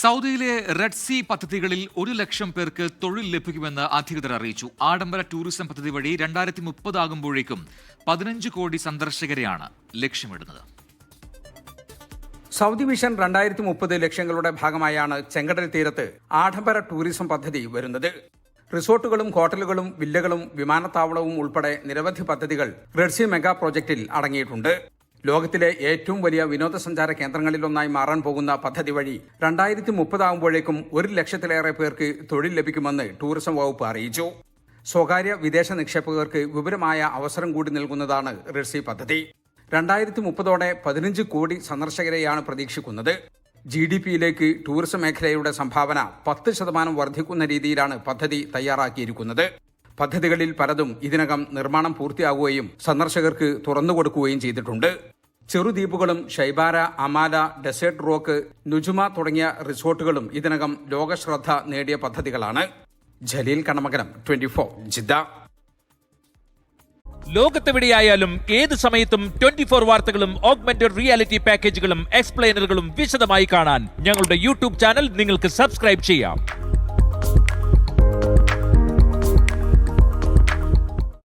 സൗദിയിലെ Red Sea പദ്ധതികളിൽ 1 ലക്ഷം പേർക്ക് തൊഴിൽ ലഭിക്കുമെന്ന് അധികൃതർ അറിയിച്ചു. ആഡംബര ടൂറിസം പദ്ധതി വഴി 2030 ആകുമ്പോഴേക്കും 15 കോടി സന്ദർശകരെയാണ് ലക്ഷ്യമിടുന്നത്. സൗദി വിഷൻ 2030 ലക്ഷ്യങ്ങളുടെ ഭാഗമായാണ് ചെങ്കടൽ തീരത്ത് ആഡംബര ടൂറിസം പദ്ധതി വരുന്നത്. റിസോർട്ടുകളും ഹോട്ടലുകളും വില്ലകളും വിമാനത്താവളവും ഉൾപ്പെടെ നിരവധി പദ്ധതികൾ റെഡ് സീ മെഗാ പ്രോജക്റ്റിൽ അടങ്ങിയിട്ടുണ്ട്. ലോകത്തിലെ ഏറ്റവും വലിയ വിനോദസഞ്ചാര കേന്ദ്രങ്ങളിലൊന്നായി മാറാൻ പോകുന്ന പദ്ധതി വഴി 2030 ആകുമ്പോഴേക്കും 1 ലക്ഷത്തിലേറെ പേർക്ക് തൊഴിൽ ലഭിക്കുമെന്ന് ടൂറിസം വകുപ്പ് അറിയിച്ചു. സ്വകാര്യ വിദേശ നിക്ഷേപകർക്ക് വിപുലമായ അവസരം കൂടി നൽകുന്നതാണ് റെഡ് സീ പദ്ധതി. 2030ഓടെ 15 കോടി സന്ദർശകരെയാണ് പ്രതീക്ഷിക്കുന്നത്. GDPയിലേക്ക് ടൂറിസം മേഖലയുടെ സംഭാവന 10% വർദ്ധിക്കുന്ന രീതിയിലാണ് പദ്ധതി തയ്യാറാക്കിയിരിക്കുന്നത്. പദ്ധതികളിൽ പലതും ഇതിനകം നിർമ്മാണം പൂർത്തിയാകുകയും സന്ദർശകർക്ക് തുറന്നുകൊടുക്കുകയും ചെയ്തിട്ടുണ്ട്. ചെറുദ്വീപുകളും ഷൈബാര, അമാല, ഡെസേർട്ട് റോക്ക്, നുജുമ തുടങ്ങിയ റിസോർട്ടുകളും ഇതിനകം ലോകശ്രദ്ധ നേടിയ പദ്ധതികളാണ്. ജലീൽ കണമകലം, 24 ജിദ്ദ. ലോകത്തെവിടെയായാലും ഏത് സമയത്തും 24 വാർത്തകളും ഓഗ്മെന്റഡ് റിയാലിറ്റി പാക്കേജുകളും എക്സ്പ്ലെയിനറുകളും വിശദമായി കാണാൻ ഞങ്ങളുടെ യൂട്യൂബ് ചാനൽ നിങ്ങൾക്ക് സബ്സ്ക്രൈബ് ചെയ്യാം.